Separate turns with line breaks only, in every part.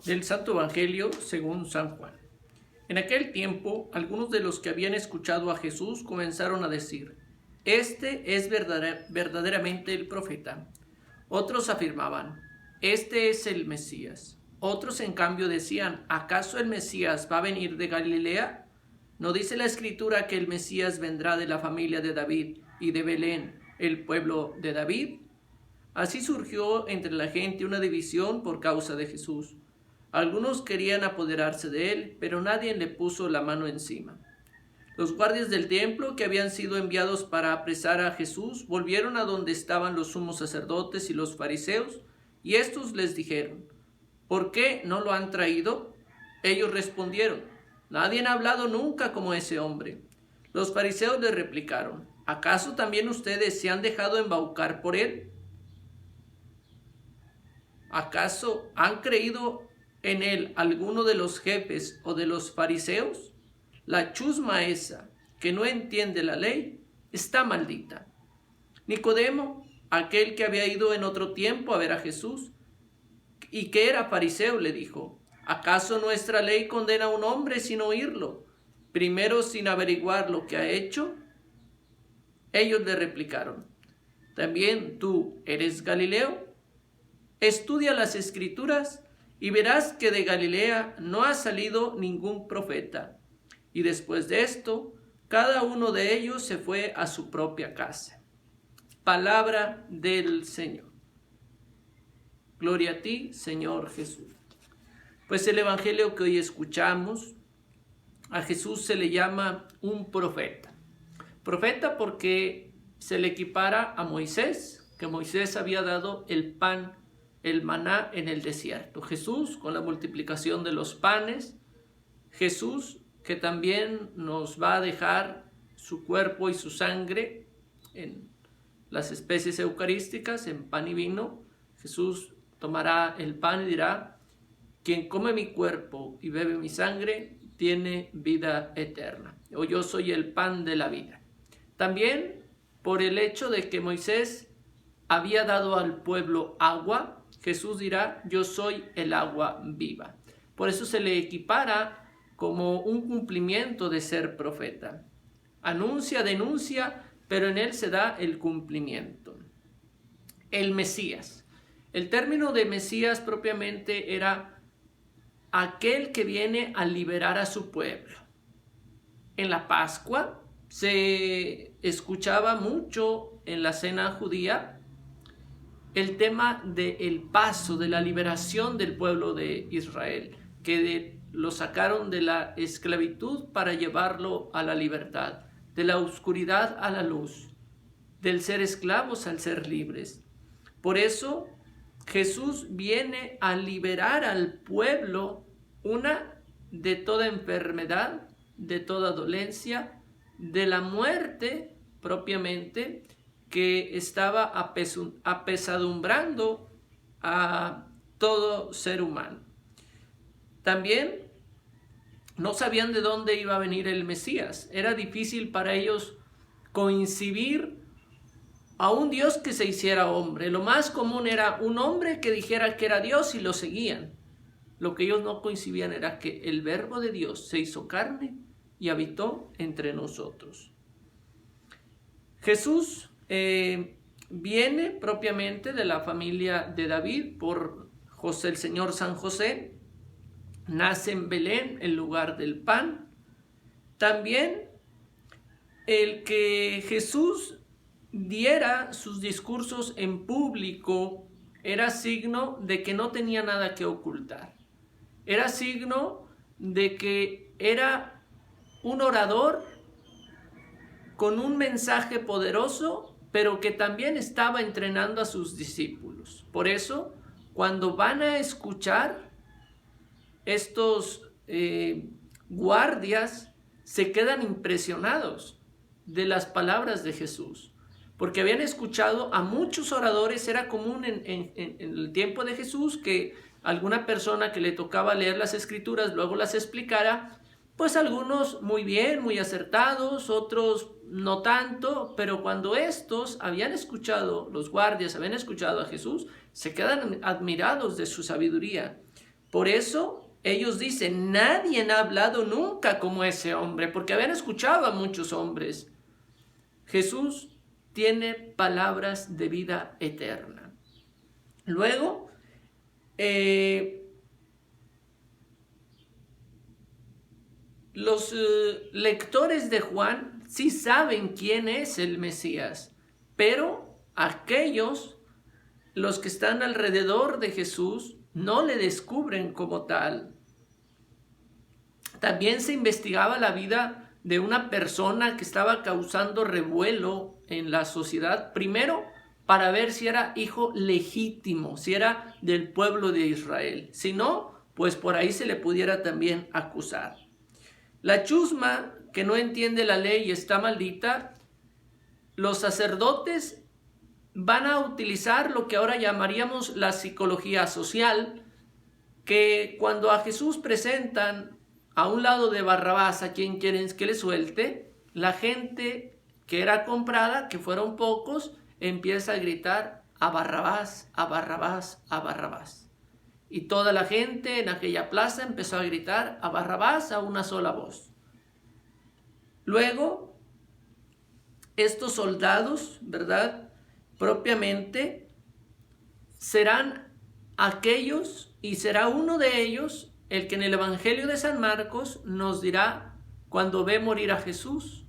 Del Santo Evangelio según San Juan. En aquel tiempo, algunos de los que habían escuchado a Jesús comenzaron a decir: Este es verdaderamente el profeta. Otros afirmaban: Este es el Mesías. Otros, en cambio, decían: ¿Acaso el Mesías va a venir de Galilea? ¿No dice la Escritura que el Mesías vendrá de la familia de David y de Belén, el pueblo de David? Así surgió entre la gente una división por causa de Jesús. Algunos querían apoderarse de él, pero nadie le puso la mano encima. Los guardias del templo, que habían sido enviados para apresar a Jesús, volvieron a donde estaban los sumos sacerdotes y los fariseos, y estos les dijeron: ¿Por qué no lo han traído? Ellos respondieron: Nadie ha hablado nunca como ese hombre. Los fariseos le replicaron: ¿Acaso también ustedes se han dejado embaucar por él? ¿Acaso han creído en él alguno de los jefes o de los fariseos? La chusma esa, que no entiende la ley, está maldita. Nicodemo, aquel que había ido en otro tiempo a ver a Jesús y que era fariseo, le dijo: ¿Acaso nuestra ley condena a un hombre sin oírlo, primero sin averiguar lo que ha hecho? Ellos le replicaron: ¿También tú eres Galileo? Estudia las Escrituras y verás que de Galilea no ha salido ningún profeta. Y después de esto, cada uno de ellos se fue a su propia casa. Palabra del Señor. Gloria a ti, Señor Jesús. Pues el Evangelio que hoy escuchamos, a Jesús se le llama un profeta. Profeta porque se le equipara a Moisés, que Moisés había dado el pan, el maná en el desierto. Jesús con la multiplicación de los panes. Jesús que también nos va a dejar su cuerpo y su sangre en las especies eucarísticas, en pan y vino. Jesús tomará el pan y dirá: quien come mi cuerpo y bebe mi sangre tiene vida eterna, o yo soy el pan de la vida. También por el hecho de que Moisés había dado al pueblo agua, Jesús dirá: yo soy el agua viva. Por eso se le equipara como un cumplimiento de ser profeta. Anuncia, denuncia, pero en él se da el cumplimiento. El Mesías. El término de Mesías propiamente era aquel que viene a liberar a su pueblo. En la Pascua se escuchaba mucho en la cena judía el tema del paso, de la liberación del pueblo de Israel, que lo sacaron de la esclavitud para llevarlo a la libertad, de la oscuridad a la luz, del ser esclavos al ser libres. Por eso Jesús viene a liberar al pueblo, de toda enfermedad, de toda dolencia, de la muerte propiamente, que estaba apesadumbrando a todo ser humano. También no sabían de dónde iba a venir el Mesías. Era difícil para ellos coincidir a un Dios que se hiciera hombre. Lo más común era un hombre que dijera que era Dios y lo seguían. Lo que ellos no coincidían era que el Verbo de Dios se hizo carne y habitó entre nosotros. Jesús viene propiamente de la familia de David por José, el Señor San José. Nace en Belén, el lugar del pan. También el que Jesús diera sus discursos en público era signo de que no tenía nada que ocultar. Era signo de que era un orador con un mensaje poderoso, pero que también estaba entrenando a sus discípulos. Por eso, cuando van a escuchar, estos guardias se quedan impresionados de las palabras de Jesús, porque habían escuchado a muchos oradores. Era común en el tiempo de Jesús que alguna persona que le tocaba leer las Escrituras luego las explicara. Pues algunos muy bien, muy acertados, otros no tanto, pero cuando estos habían escuchado, los guardias habían escuchado a Jesús, se quedan admirados de su sabiduría. Por eso ellos dicen, nadie ha hablado nunca como ese hombre, porque habían escuchado a muchos hombres. Jesús tiene palabras de vida eterna. Luego, los lectores de Juan sí saben quién es el Mesías, pero aquellos, los que están alrededor de Jesús, no le descubren como tal. También se investigaba la vida de una persona que estaba causando revuelo en la sociedad, primero para ver si era hijo legítimo, si era del pueblo de Israel. Si no, pues por ahí se le pudiera también acusar. La chusma, que no entiende la ley y está maldita, los sacerdotes van a utilizar lo que ahora llamaríamos la psicología social, que cuando a Jesús presentan a un lado de Barrabás a quien quieren que le suelte, la gente que era comprada, que fueron pocos, empieza a gritar a Barrabás, a Barrabás, a Barrabás. Y toda la gente en aquella plaza empezó a gritar a Barrabás a una sola voz. Luego, estos soldados, ¿verdad?, propiamente serán aquellos, y será uno de ellos el que en el Evangelio de San Marcos nos dirá, cuando ve morir a Jesús,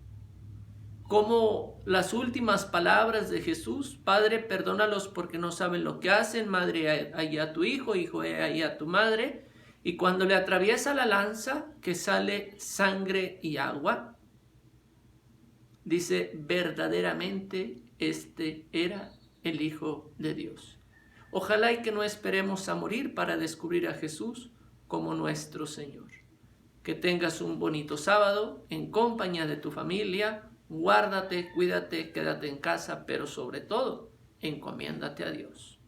como las últimas palabras de Jesús: Padre, perdónalos porque no saben lo que hacen, madre, ahí a tu hijo, hijo, ahí a tu madre. Y cuando le atraviesa la lanza, que sale sangre y agua, dice, verdaderamente este era el Hijo de Dios. Ojalá y que no esperemos a morir para descubrir a Jesús como nuestro Señor. Que tengas un bonito sábado en compañía de tu familia. Guárdate, cuídate, quédate en casa, pero sobre todo, encomiéndate a Dios.